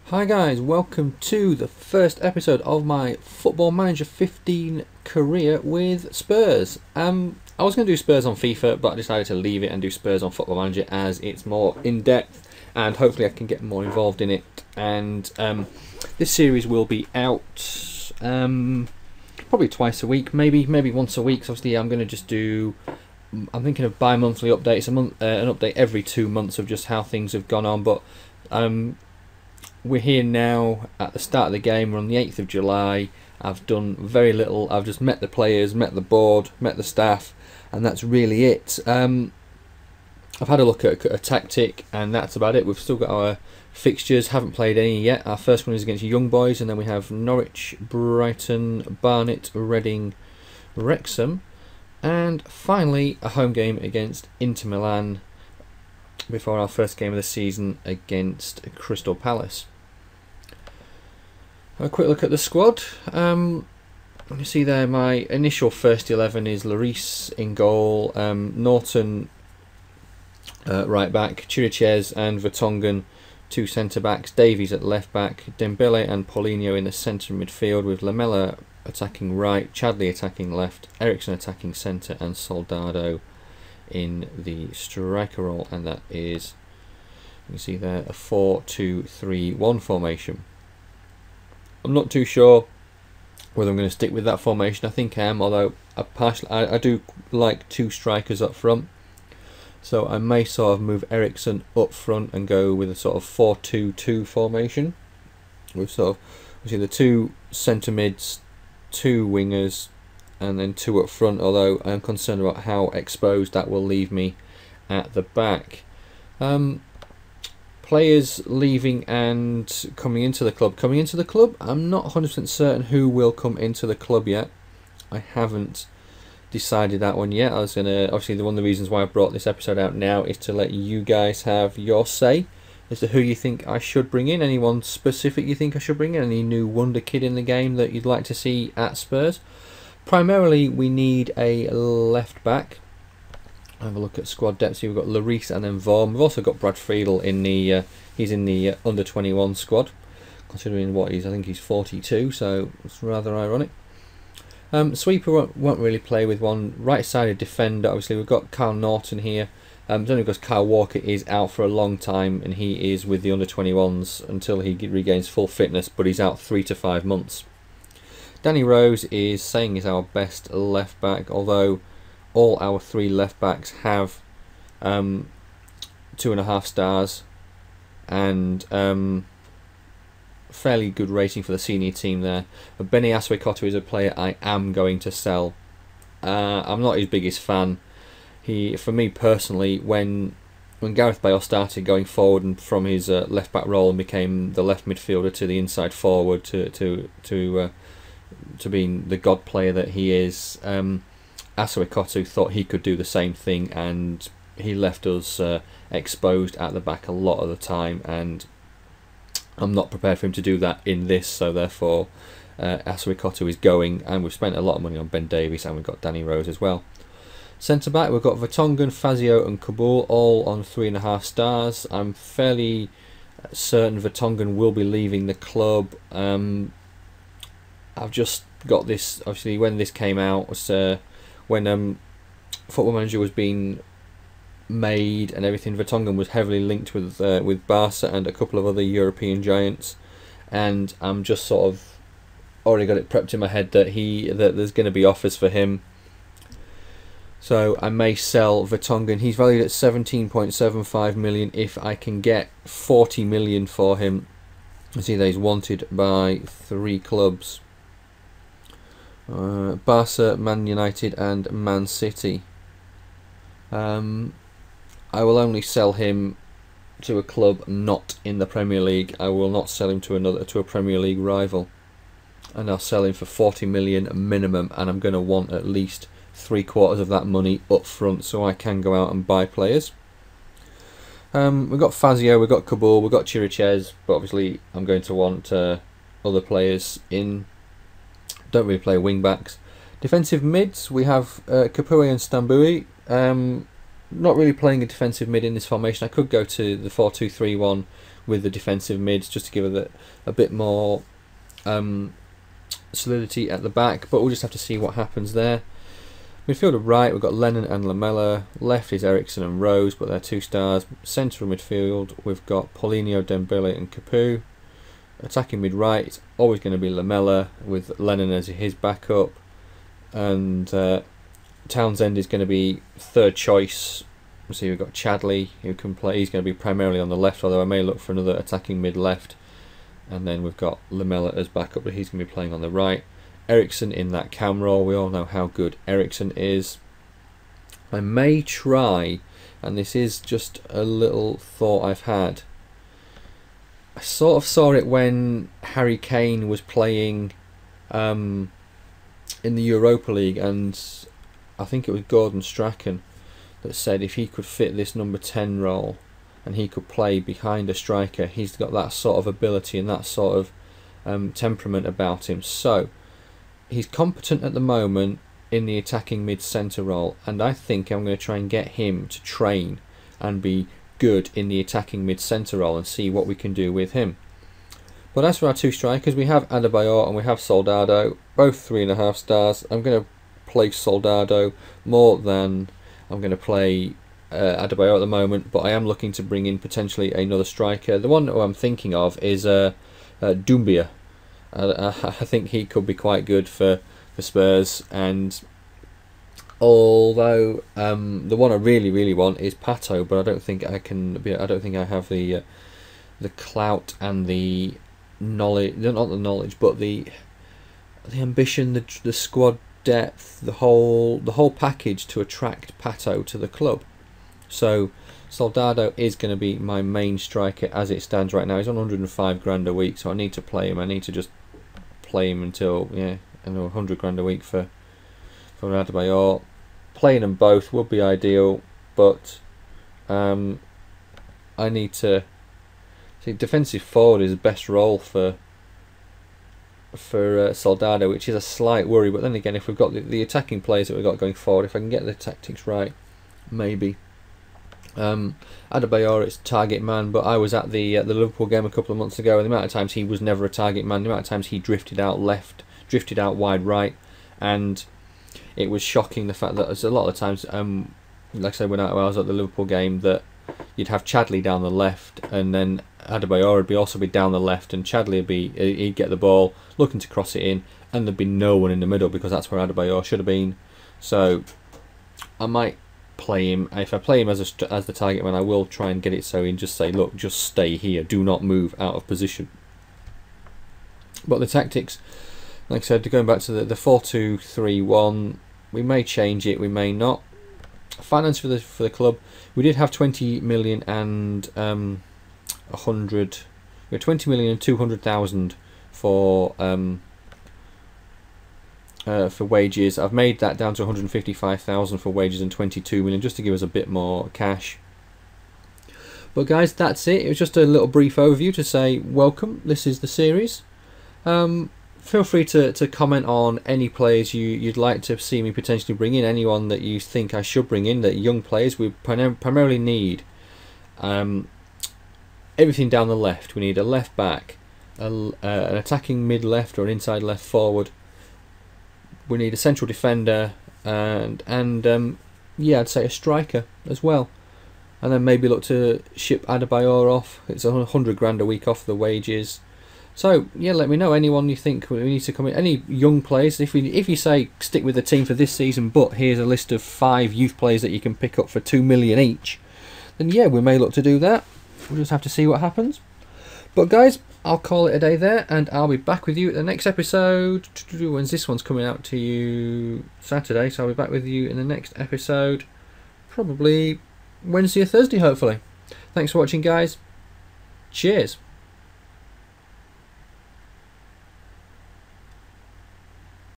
Hi guys, welcome to the first episode of my Football Manager 15 career with Spurs. I was going to do Spurs on FIFA, but I decided to leave it and do Spurs on Football Manager as it's more in-depth and hopefully I can get more involved in it. And this series will be out probably twice a week, maybe once a week. So obviously I'm going to just do, I'm thinking of bi-monthly updates, an update every 2 months of just how things have gone on. But we're here now at the start of the game. We're on the 8th of July. I've done very little. I've just met the players, met the board, met the staff, and that's really it. I've had a look at a tactic, and that's about it. We've still got our fixtures, haven't played any yet. Our first one is against Young Boys, and then we have Norwich, Brighton, Barnet, Reading, Wrexham, and finally a home game against Inter Milan before our first game of the season against Crystal Palace. A quick look at the squad. You see there my initial first 11 is Lloris in goal, Norton right back, Chiriches and Vertonghen two centre backs, Davies at left back, Dembele and Paulinho in the centre midfield with Lamela attacking right, Chadley attacking left, Eriksen attacking centre and Soldado in the striker role, and that is, you can see there, a 4-2-3-1 formation. I'm not too sure whether I'm going to stick with that formation. I think I am, although I do like two strikers up front, so I may sort of move Eriksen up front and go with a sort of 4-2-2 formation with sort of obviously the two centre mids, two wingers, and then two up front, although I'm concerned about how exposed that will leave me at the back. Players leaving and coming into the club. I'm not 100% certain who will come into the club yet. I haven't decided that one yet. I was gonna, obviously one of the reasons why I brought this episode out now is to let you guys have your say as to who you think I should bring in. Anyone specific you think I should bring in? Any new wonder kid in the game that you'd like to see at Spurs? Primarily, we need a left back. Have a look at squad depth. So we've got Lloris and then Vorm. We've also got Brad Friedel in the. He's in the under 21 squad, considering what he's. I think he's 42, so it's rather ironic. Sweeper won't really play with one. Right-sided defender. Obviously, we've got Kyle Norton here. It's only because Kyle Walker is out for a long time, and he is with the under 21s until he regains full fitness. But he's out 3 to 5 months. Danny Rose is saying is our best left back, although all our three left backs have 2.5 stars and fairly good rating for the senior team there. But Benny Aswekoto is a player I am going to sell. I'm not his biggest fan. For me personally, when Gareth Bale started going forward and from his left back role and became the left midfielder to the inside forward to being the god player that he is, Aswekoto thought he could do the same thing, and he left us exposed at the back a lot of the time, and I'm not prepared for him to do that in this, so therefore Aswekoto is going, and we've spent a lot of money on Ben Davies and we've got Danny Rose as well. Centre back, we've got Vertonghen, Fazio and Kabul all on 3.5 stars. I'm fairly certain Vertonghen will be leaving the club. I've just got this, obviously when this came out was when Football Manager was being made and everything. Vertonghen was heavily linked with Barca and a couple of other European giants, and I'm just sort of already got it prepped in my head that there's going to be offers for him. So I may sell Vertonghen. He's valued at 17.75 million. If I can get 40 million for him, I see that he's wanted by 3 clubs. Barca, Man United and Man City. I will only sell him to a club not in the Premier League. I will not sell him to a Premier League rival, and I'll sell him for 40 million minimum, and I'm going to want at least 3/4 of that money up front so I can go out and buy players. We've got Fazio, we've got Kabul, we've got Chiriches, but obviously I'm going to want other players in. Don't really play wing backs. Defensive mids, we have Capoue and Stambui. not really playing a defensive mid in this formation. I could go to the 4-2-3-1 with the defensive mids just to give it a bit more solidity at the back, but we'll just have to see what happens there. Midfielder right, we've got Lennon and Lamela. Left is Ericsson and Rose, but they're 2 stars. Centre of midfield, we've got Paulinho, Dembele and Capu. Attacking mid right, it's always going to be Lamela with Lennon as his backup. And Townsend is going to be 3rd choice. So we've got Chadley who can play. He's going to be primarily on the left, although I may look for another attacking mid left. And then we've got Lamela as backup, but he's going to be playing on the right. Ericsson in that cam role. We all know how good Ericsson is. I may try, and this is just a little thought I've had. I sort of saw it when Harry Kane was playing in the Europa League, and I think it was Gordon Strachan that said if he could fit this number 10 role and he could play behind a striker, he's got that sort of ability and that sort of temperament about him. So he's competent at the moment in the attacking mid-centre role, and I think I'm going to try and get him to train and be good in the attacking mid-centre role and see what we can do with him. But as for our 2 strikers, we have Adebayor and we have Soldado, both 3.5 stars. I'm going to play Soldado more than I'm going to play Adebayor at the moment, but I am looking to bring in potentially another striker. The one that I'm thinking of is Doumbia. I think he could be quite good for Spurs, and although the one I really want is Pato, but I don't think I can. I don't think I have the clout and the knowledge. Not the knowledge, but the ambition, the squad depth, the whole package to attract Pato to the club. So Soldado is going to be my main striker as it stands right now. He's on 105 grand a week, so I need to play him. I need to just play him until, yeah, I know, 100 grand a week for Adebayor. Playing them both would be ideal, but I need to see, defensive forward is the best role for Soldado, which is a slight worry. But then again, if we've got the attacking players that we've got going forward, if I can get the tactics right, maybe. Adebayor is target man, but I was at the Liverpool game a couple of months ago, and the amount of times he was never a target man, the amount of times he drifted out left, drifted out wide right, and it was shocking the fact that a lot of the times, like I said, when I was at the Liverpool game, that you'd have Chadley down the left, and then Adebayor would also be down the left, and Chadley would be, he'd get the ball, looking to cross it in, and there'd be no one in the middle because that's where Adebayor should have been. So I might play him. If I play him as the target man, I will try and get it so he can just say, look, just stay here, do not move out of position. But the tactics, like I said, going back to the 4-2-3-1, we may change it, we may not. Finance for the club, we did have 20 million and 100. We had 20 million and 200,000 for wages. I've made that down to 155,000 for wages and 22 million, just to give us a bit more cash. But guys, that's it. It was just a little brief overview to say welcome. This is the series. Feel free to comment on any players you'd like to see me potentially bring in. Anyone that you think I should bring in, that young players. We primarily need everything down the left. We need a left back, an attacking mid left or an inside left forward. We need a central defender and yeah, I'd say a striker as well. And then maybe look to ship Adebayor off. It's 100 grand a week off the wages. So yeah, let me know anyone you think we need to come in. Any young players. If you say stick with the team for this season, but here's a list of 5 youth players that you can pick up for 2 million each, then yeah, we may look to do that. We'll just have to see what happens. But guys, I'll call it a day there, and I'll be back with you at the next episode. When's this one's coming out to you? Saturday, so I'll be back with you in the next episode, probably Wednesday or Thursday, hopefully. Thanks for watching, guys. Cheers.